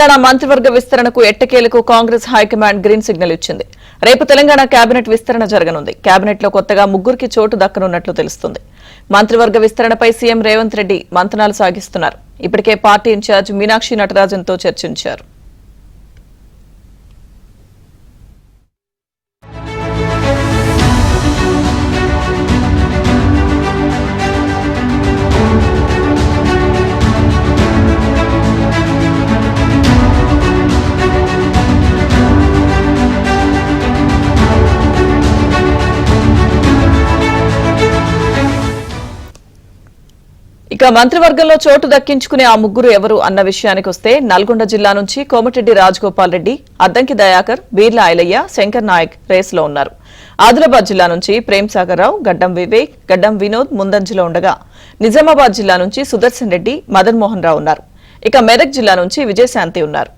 తన మంత్రివర్గ విస్తరణకు ఎట్టకేలకు కాంగ్రెస్ హైకమాండ్ గ్రీన్ సిగ్నల్ ఇచ్చింది. రేపు తెలంగాణ కేబినెట్ విస్తరణ జరగనుంది. కేబినెట్ లో కొత్తగా 3కి చోటు దక్కనున్నట్లు తెలుస్తుంది. మంత్రివర్గ విస్తరణపై సీఎం రేవంత్ రెడ్డి మంతనాలు సాగిస్తున్నారు. ఇప్పటికే పార్టీ ఇన్ఛార్జ్ మీనాక్షి నటరాజన్తో చర్చించారు. ఇక మంత్రివర్గంలో చోటు దక్కించుకునే ఆ ముగ్గురు ఎవరు అన్న విషయానికి వస్తే నల్గొండ జిల్లా నుంచి కోమటిరెడ్డి రాజగోపాల్ రెడ్డి, అద్దంకి దయాకర్, బీర్లా ఐలయ్య, శంకర్ నాయక్ రేసులో ఉన్నారు. ఆదిలాబాద్ జిల్లా నుంచి ప్రేమ్ సాగర్ రావు, గడ్డం వివేక్, గడ్డం వినోద్ ముందంజలో ఉండగా నిజామాబాద్ జిల్లా నుంచి సుదర్శన్ రెడ్డి, మదన్ మోహన్ రావు ఉన్నారు. ఇక మెదక్ జిల్లా నుంచి విజయశాంతి ఉన్నారు.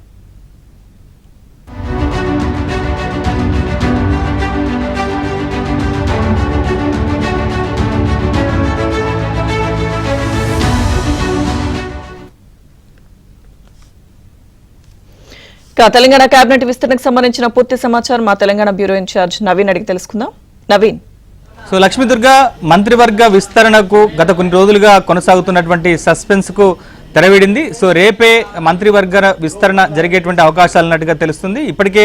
తెలంగాణ కేబినెట్ విస్తరణకు సంబంధించిన పూర్తి సమాచారం మా తెలంగాణ బ్యూరో ఇన్ఛార్జ్ నవీన్ అడిగి తెలుసుకుందాం. నవీన్. సో లక్ష్మీదుర్గ మంత్రివర్గ విస్తరణకు గత కొన్ని రోజులుగా కొనసాగుతున్నటువంటి సస్పెన్స్ కు తెరవేడింది. సో రేపే మంత్రివర్గ విస్తరణ జరిగేటువంటి అవకాశాలు ఉన్నట్టుగా తెలుస్తుంది. ఇప్పటికే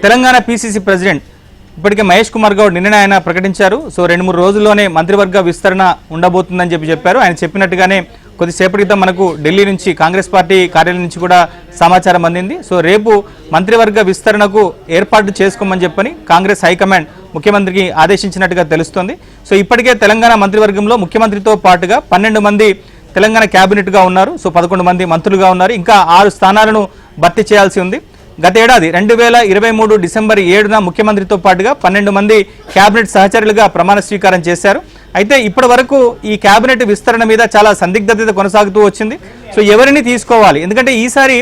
తెలంగాణ పిసిసి ప్రెసిడెంట్ ఇప్పటికే మహేష్ కుమార్ గౌడ్ నిన్న ఆయన ప్రకటించారు. సో 2-3 రోజుల్లోనే మంత్రివర్గ విస్తరణ ఉండబోతుందని చెప్పారు. ఆయన చెప్పినట్టుగానే కొద్దిసేపటి క్రితం మనకు ఢిల్లీ నుంచి కాంగ్రెస్ పార్టీ కార్యాలయం నుంచి కూడా సమాచారం అందింది. సో రేపు మంత్రివర్గ విస్తరణకు ఏర్పాటు చేసుకోమని చెప్పని కాంగ్రెస్ హైకమాండ్ ముఖ్యమంత్రికి ఆదేశించినట్టుగా తెలుస్తోంది. సో ఇప్పటికే తెలంగాణ మంత్రివర్గంలో ముఖ్యమంత్రితో పాటుగా 12 మంది తెలంగాణ కేబినెట్గా ఉన్నారు. సో 11 మంది మంత్రులుగా ఉన్నారు. ఇంకా 6 స్థానాలను భర్తీ చేయాల్సి ఉంది. గత ఏడాది 2023 డిసెంబర్ 7న ముఖ్యమంత్రితో పాటుగా 12 మంది కేబినెట్ సహచరులుగా ప్రమాణ స్వీకారం చేశారు. అయితే ఇప్పటి వరకు ఈ కేబినెట్ విస్తరణ మీద చాలా సందిగ్ధత కొనసాగుతూ వచ్చింది. సో ఎవరిని తీసుకోవాలి, ఎందుకంటే ఈసారి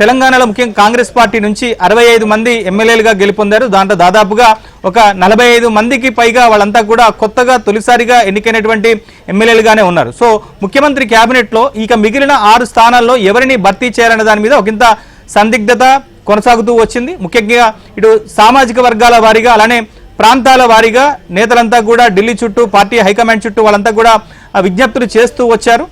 తెలంగాణలో ముఖ్యంగా కాంగ్రెస్ పార్టీ నుంచి 65 మంది ఎమ్మెల్యేలుగా గెలుపొందారు. దాంట్లో దాదాపుగా ఒక 45 మందికి పైగా వాళ్ళంతా కూడా కొత్తగా తొలిసారిగా ఎన్నికైనటువంటి ఎమ్మెల్యేలుగానే ఉన్నారు. సో ముఖ్యమంత్రి కేబినెట్లో ఇక మిగిలిన 6 స్థానాల్లో ఎవరిని భర్తీ చేయాలనే దాని మీద ఒకంత సందిగ్ధత కొనసాగుతూ వచ్చింది. ముఖ్యంగా ఇటు సామాజిక వర్గాల వారీగా అలానే ప్రాంతాల వారీగా నేతలంతా కూడా ఢిల్లీ చుట్టూ పార్టీ హైకమాండ్ చుట్టూ వాళ్ళంతా కూడా విజ్ఞప్తులు చేస్తూ వచ్చారు.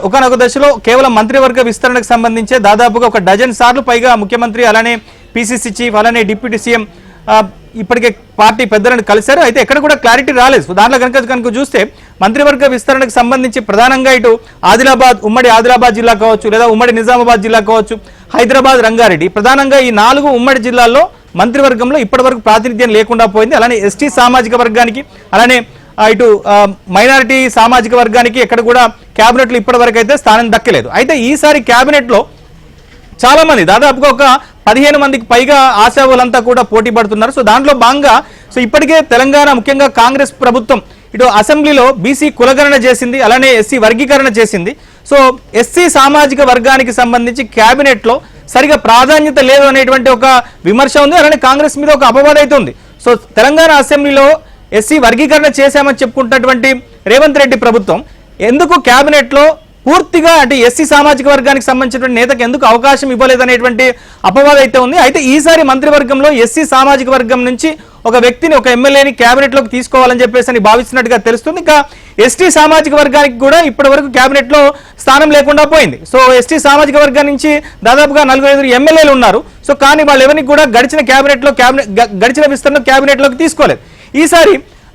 ఒకనొక దశలో కేవలం మంత్రివర్గ విస్తరణకు సంబంధించే దాదాపుగా ఒక డజన్ సార్లు పైగా ముఖ్యమంత్రి అలానే పిసిసి చీఫ్ అలానే డిప్యూటీ సీఎం ఇప్పటికే పార్టీ పెద్దలను కలిశారు. అయితే ఎక్కడ కూడా క్లారిటీ రాలేదు. సో దాంట్లో కనుక చూస్తే మంత్రివర్గ విస్తరణకు సంబంధించి ప్రధానంగా ఇటు ఉమ్మడి ఆదిలాబాద్ జిల్లా కావచ్చు, లేదా ఉమ్మడి నిజామాబాద్ జిల్లా కావచ్చు, హైదరాబాద్, రంగారెడ్డి, ప్రధానంగా ఈ 4 ఉమ్మడి జిల్లాల్లో మంత్రివర్గంలో ఇప్పటివరకు ప్రాతినిధ్యం లేకుండా పోయింది. అలానే ఎస్టీ సామాజిక వర్గానికి అలానే ఇటు మైనారిటీ సామాజిక వర్గానికి ఎక్కడ కూడా కేబినెట్లో ఇప్పటివరకు అయితే స్థానం దక్కలేదు. అయితే ఈసారి కేబినెట్లో చాలా మంది దాదాపుగా ఒక 15 మందికి పైగా ఆశావులంతా కూడా పోటీ పడుతున్నారు. సో దాంట్లో భాగంగా ఇప్పటికే తెలంగాణ ముఖ్యంగా కాంగ్రెస్ ప్రభుత్వం ఇటు అసెంబ్లీలో బీసీ కులగణన చేసింది, అలానే ఎస్సీ వర్గీకరణ చేసింది. సో ఎస్సీ సామాజిక వర్గానికి సంబంధించి కేబినెట్లో సరిగా ప్రాధాన్యత లేదు అనేటువంటి ఒక విమర్శ ఉంది. అలానే కాంగ్రెస్ మీద ఒక అపవాదం అయితే ఉంది. సో తెలంగాణ అసెంబ్లీలో ఎస్సీ వర్గీకరణ చేశామని చెప్పుకుంటున్నటువంటి రేవంత్ రెడ్డి ప్రభుత్వం ఎందుకు కేబినెట్లో పూర్తిగా అంటే ఎస్సీ సామాజిక వర్గానికి సంబంధించినటువంటి నేతకు ఎందుకు అవకాశం ఇవ్వలేదనేటువంటి అపవాదం అయితే ఉంది. అయితే ఈసారి మంత్రివర్గంలో ఎస్సీ సామాజిక వర్గం నుంచి ఒక వ్యక్తిని, ఒక ఎమ్మెల్యేని కేబినెట్లోకి తీసుకోవాలని చెప్పేసి భావిస్తున్నట్టుగా తెలుస్తుంది. ఇంకా ఎస్టీ సామాజిక వర్గానికి కూడా ఇప్పటి వరకు కేబినెట్లో స్థానం లేకుండా పోయింది. సో ఎస్టీ సామాజిక వర్గం నుంచి దాదాపుగా 4-5 ఎమ్మెల్యేలు ఉన్నారు. సో కానీ వాళ్ళు ఎవరికి కూడా గడిచిన విస్తరణ కేబినెట్లోకి తీసుకోలేదు. ఈసారి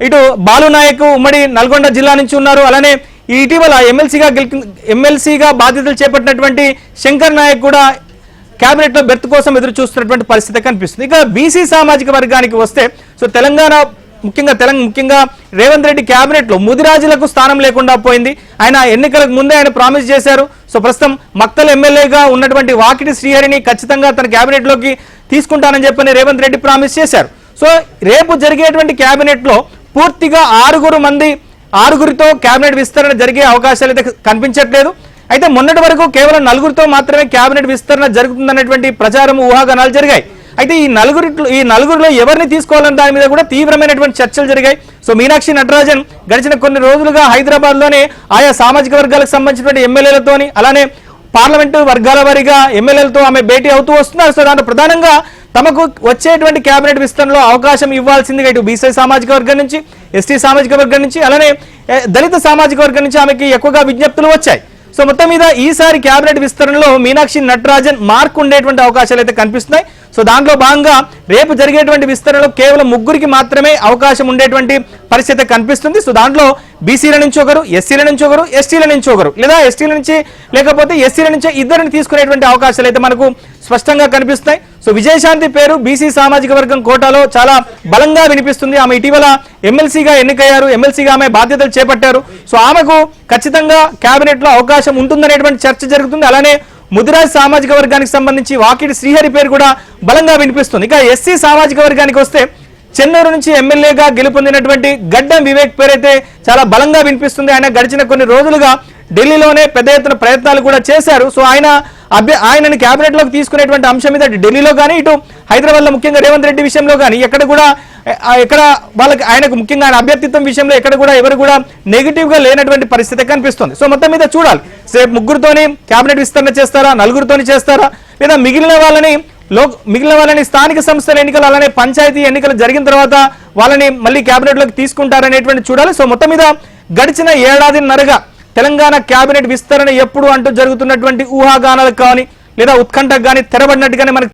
ఇటు బాలు నాయక్ ఉమ్మడి నల్గొండ జిల్లా నుంచి ఉన్నారు. అలానే ఇటీవల ఎమ్మెల్సీగా బాధ్యతలు చేపట్టినటువంటి శంకర్ నాయక్ కూడా కేబినెట్ లో బెర్త్ కోసం ఎదురు చూస్తున్నటువంటి పరిస్థితి కనిపిస్తుంది. ఇక బీసీ సామాజిక వర్గానికి వస్తే సో తెలంగాణ ముఖ్యంగా రేవంత్ రెడ్డి కేబినెట్ లో ముదిరాజులకు స్థానం లేకుండా పోయింది. ఆయన ఎన్నికలకు ముందే ఆయన ప్రామిస్ చేశారు. సో ప్రస్తుతం మక్తల్ ఎమ్మెల్యేగా ఉన్నటువంటి వాకిటి శ్రీహరిని ఖచ్చితంగా తన కేబినెట్ లోకి తీసుకుంటానని చెప్పని రేవంత్ రెడ్డి ప్రామిస్ చేశారు. సో రేపు జరిగేటువంటి కేబినెట్ లో పూర్తిగా 6గురితో కేబినెట్ విస్తరణ జరిగే అవకాశాలు అయితే కనిపించట్లేదు. అయితే మొన్నటి వరకు కేవలం 4గురితో మాత్రమే కేబినెట్ విస్తరణ జరుగుతుందనేటువంటి ప్రచారం, ఊహాగానాలు జరిగాయి. అయితే ఈ నలుగురిలో ఎవరిని తీసుకోవాలని దాని మీద కూడా తీవ్రమైనటువంటి చర్చలు జరిగాయి. సో మీనాక్షి నటరాజన్ గడిచిన కొన్ని రోజులుగా హైదరాబాద్ లోనే ఆయా సామాజిక వర్గాలకు సంబంధించినటువంటి ఎమ్మెల్యేలతోని అలానే పార్లమెంటు వర్గాల వారీగా ఎమ్మెల్యేలతో ఆమె భేటీ అవుతూ వస్తున్నారు. సో దాంట్లో ప్రధానంగా తమకు వచ్చేటువంటి కేబినెట్ విస్తరణలో అవకాశం ఇవ్వాల్సిందిగా ఇటు బీసీ సామాజిక వర్గం నుంచి, ఎస్టీ సామాజిక వర్గం నుంచి, అలానే దళిత సామాజిక వర్గం నుంచి ఆమెకి ఎక్కువగా విజ్ఞప్తులు వచ్చాయి. సో మొత్తం మీద ఈసారి కేబినెట్ విస్తరణలో మీనాక్షి నటరాజన్ మార్క్ ఉండేటువంటి అవకాశాలు అయితే కనిపిస్తున్నాయి. సో దాంట్లో భాగంగా రేపు జరిగేటువంటి విస్తరణలో కేవలం ముగ్గురికి మాత్రమే అవకాశం ఉండేటువంటి పరిస్థితి కనిపిస్తుంది. సో దాంట్లో బీసీల నుంచి ఒకరు, ఎస్సీల నుంచి ఒకరు, ఎస్టీల నుంచి ఒకరు, లేదా ఎస్టీల నుంచి లేకపోతే ఎస్సీల నుంచి ఇద్దరిని తీసుకునేటువంటి అవకాశాలు అయితే మనకు స్పష్టంగా కనిపిస్తున్నాయి. సో విజయశాంతి పేరు బీసీ సామాజిక వర్గం కోటాలో చాలా బలంగా వినిపిస్తుంది. ఆమె ఇటీవల ఎమ్మెల్సీగా ఎన్నికయ్యారు, ఎమ్మెల్సీగా ఆమె బాధ్యతలు చేపట్టారు. సో ఆమెకు ఖచ్చితంగా కేబినెట్ లో అవకాశం ఉంటుందనేటువంటి చర్చ జరుగుతుంది. అలానే ముదిరాజ్ సామాజిక వర్గానికి సంబంధించి వాకిటి శ్రీహరి పేరు కూడా బలంగా వినిపిస్తుంది. ఇక ఎస్సీ సామాజిక వర్గానికి వస్తే చెన్నూరు నుంచి ఎమ్మెల్యేగా గెలుపొందినటువంటి గడ్డం వివేక్ పేరైతే చాలా బలంగా వినిపిస్తుంది. ఆయన గడిచిన కొన్ని రోజులుగా ఢిల్లీలోనే పెద్ద ఎత్తున ప్రయత్నాలు కూడా చేశారు. సో ఆయనని కేబినెట్ లోకి తీసుకునేటువంటి అంశం మీద ఢిల్లీలో కానీ, ఇటు హైదరాబాద్ లో ముఖ్యంగా రేవంత్ రెడ్డి విషయంలో కానీ ఎక్కడ వాళ్ళకి ఆయనకు ముఖ్యంగా ఆయన అభ్యర్థిత్వం విషయంలో ఎక్కడ కూడా ఎవరు కూడా నెగిటివ్ గా లేనటువంటి పరిస్థితి కనిపిస్తుంది. సో మొత్తం మీద చూడాలి, రేపు ముగ్గురుతోని కేబినెట్ విస్తరణ చేస్తారా, నలుగురితోని చేస్తారా, లేదా మిగిలిన వాళ్ళని స్థానిక సంస్థల ఎన్నికలు అలానే పంచాయతీ ఎన్నికలు జరిగిన తర్వాత వాళ్ళని మళ్ళీ కేబినెట్ లోకి తీసుకుంటారనేటువంటి చూడాలి. సో మొత్తం మీద గడిచిన ఏడాదిన్నరగా తెలంగాణ కేబినెట్ విస్తరణ ఎప్పుడు అంటూ జరుగుతున్నటువంటి ఊహాగానాలకు కానీ లేదా ఉత్కంఠకు కానీ తెరబడినట్టుగానే మనకు